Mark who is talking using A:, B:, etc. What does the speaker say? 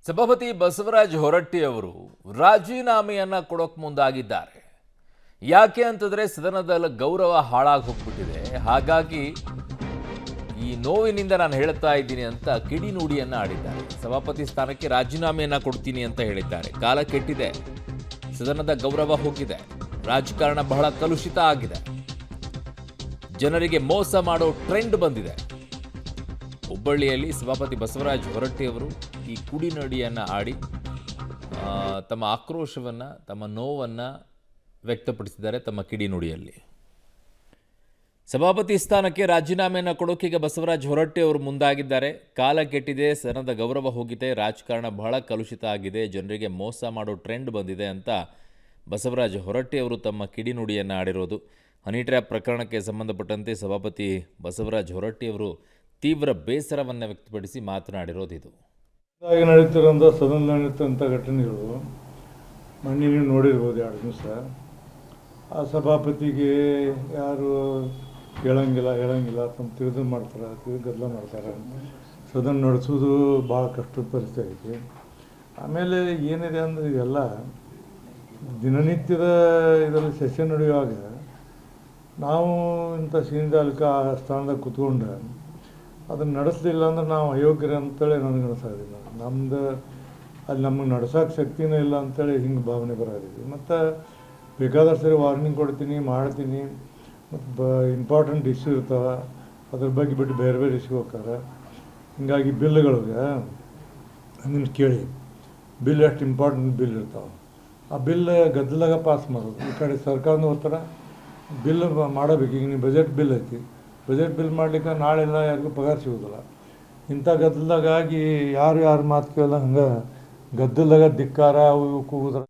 A: ಸಭಾಪತಿ ಬಸವರಾಜ ಹೊರಟ್ಟಿ ಅವರು ರಾಜೀನಾಮೆಯನ್ನ ಕೊಡೋಕೆ ಮುಂದಾಗಿದ್ದಾರೆ. ಯಾಕೆ ಅಂತಂದ್ರೆ ಸದನದ ಗೌರವ ಹಾಳಾಗಿ ಹೋಗ್ಬಿಟ್ಟಿದೆ. ಹಾಗಾಗಿ ಈ ನೋವಿನಿಂದ ನಾನು ಹೇಳ್ತಾ ಇದ್ದೀನಿ ಅಂತ ಕಿಡಿನುಡಿಯನ್ನ ಆಡಿದ್ದಾರೆ. ಸಭಾಪತಿ ಸ್ಥಾನಕ್ಕೆ ರಾಜೀನಾಮೆಯನ್ನ ಕೊಡ್ತೀನಿ ಅಂತ ಹೇಳಿದ್ದಾರೆ. ಕಾಲ ಕೆಟ್ಟಿದೆ, ಸದನದ ಗೌರವ ಹೋಗಿದೆ, ರಾಜಕಾರಣ ಬಹಳ ಕಲುಷಿತ ಆಗಿದೆ, ಜನರಿಗೆ ಮೋಸ ಮಾಡೋ ಟ್ರೆಂಡ್ ಬಂದಿದೆ. ಹುಬ್ಬಳ್ಳಿಯಲ್ಲಿ ಸಭಾಪತಿ ಬಸವರಾಜ ಹೊರಟ್ಟಿ ಅವರು ಈ ಕುಡಿನಡಿಯನ್ನು ಆಡಿ ತಮ್ಮ ಆಕ್ರೋಶವನ್ನು, ತಮ್ಮ ನೋವನ್ನು ವ್ಯಕ್ತಪಡಿಸಿದ್ದಾರೆ ತಮ್ಮ ಕಿಡಿನುಡಿಯಲ್ಲಿ. ಸಭಾಪತಿ ಸ್ಥಾನಕ್ಕೆ ರಾಜೀನಾಮೆಯನ್ನು ಕೊಡೋಕೀಗ ಬಸವರಾಜ ಹೊರಟ್ಟಿ ಅವರು ಮುಂದಾಗಿದ್ದಾರೆ. ಕಾಲ ಕೆಟ್ಟಿದೆ, ಸದನದ ಗೌರವ ಹೋಗಿದೆ, ರಾಜಕಾರಣ ಬಹಳ ಕಲುಷಿತ ಆಗಿದೆ, ಜನರಿಗೆ ಮೋಸ ಮಾಡೋ ಟ್ರೆಂಡ್ ಬಂದಿದೆ ಅಂತ ಬಸವರಾಜ ಹೊರಟ್ಟಿ ಅವರು ತಮ್ಮ ಕಿಡಿನುಡಿಯನ್ನು ಆಡಿರೋದು. ಹನಿ ಟ್ರ್ಯಾಪ್ ಪ್ರಕರಣಕ್ಕೆ ಸಂಬಂಧಪಟ್ಟಂತೆ ಸಭಾಪತಿ ಬಸವರಾಜ ಹೊರಟ್ಟಿ ಅವರು ತೀವ್ರ ಬೇಸರವನ್ನು ವ್ಯಕ್ತಪಡಿಸಿ ಮಾತನಾಡಿರೋದಿದು.
B: ನಡೀತಿರೋಂಥ ಸದನ ನಡೀತಂಥ ಘಟನೆಗಳು ಮೊನ್ನೆ ನೀವು ನೋಡಿರ್ಬೋದು. 2 ದಿವಸ ಆ ಸಭಾಪತಿಗೆ ಯಾರು ಹೇಳಂಗಿಲ್ಲ ತಮ್ಮ ತಿಳಿದು ಮಾಡ್ತಾರೆ, ಗದ್ದಲ ಮಾಡ್ತಾರೆ. ಸದನ ನಡೆಸೋದು ಭಾಳ ಕಷ್ಟದ ಪರಿಸ್ಥಿತಿ ಐತಿ. ಆಮೇಲೆ ಏನಿದೆ ಅಂದರೆ ಇದೆಲ್ಲ ದಿನನಿತ್ಯದ ಇದರಲ್ಲಿ ಸೆಷನ್ ನಡೆಯುವಾಗ ನಾವು ಇಂಥ ಸೀನಿದಾಲ್ಕ ಆ ಸ್ಥಾನದಾಗ ಕೂತ್ಕೊಂಡು ಅದನ್ನು ನಡೆಸಲಿಲ್ಲ ಅಂದ್ರೆ ನಾವು ಅಯೋಗ್ಯರು ಅಂತೇಳಿ ನನಗೆ ಅನಿಸೋದಿಲ್ಲ. ಅಲ್ಲಿ ನಮಗೆ ನಡ್ಸೋಕೆ ಶಕ್ತಿನೇ ಇಲ್ಲ ಅಂತೇಳಿ ಹಿಂಗೆ ಭಾವನೆ ಬರೋದಿದೆ. ಮತ್ತು ಬೇಕಾದಷ್ಟು ಸರಿ ವಾರ್ನಿಂಗ್ ಕೊಡ್ತೀನಿ, ಮಾಡ್ತೀನಿ. ಮತ್ತು ಇಂಪಾರ್ಟೆಂಟ್ ಇಶ್ಯೂ ಇರ್ತಾವೆ, ಅದ್ರ ಬಗ್ಗೆ ಬಿಟ್ಟು ಬೇರೆ ಬೇರೆ ಇಶ್ಯೂ ಹೋಗ್ತಾರೆ. ಹೀಗಾಗಿ ಬಿಲ್ಗಳಿಗೆ ಅದನ್ನು ಕೇಳಿ, ಬಿಲ್ ಎಷ್ಟು ಇಂಪಾರ್ಟೆಂಟ್ ಬಿಲ್ ಇರ್ತಾವೆ, ಆ ಬಿಲ್ ಗದ್ದಲಾಗ ಪಾಸ್ ಮಾಡೋದು. ಈ ಕಡೆ ಸರ್ಕಾರನೂ ಹೋಗ್ತಾರೆ, ಬಿಲ್ ಮಾಡಬೇಕು. ಈಗ ನೀವು ಬಜೆಟ್ ಬಿಲ್ ಐತಿ, ಬಜೆಟ್ ಬಿಲ್ ಮಾಡಲಿಕ್ಕೆ ನಾಳೆಲ್ಲ ಯಾರಿಗೂ ಪಗಾರ ಸಿಗೋದಿಲ್ಲ. ಇಂಥ ಗದ್ದಲದಾಗಾಗಿ ಯಾರು ಮಾತು ಕೇಳಲ್ಲ. ಹಂಗೆ ಗದ್ದಲದಾಗ ಧಿಕ್ಕಾರ ಅವು ಕೂಗುದ್ರೆ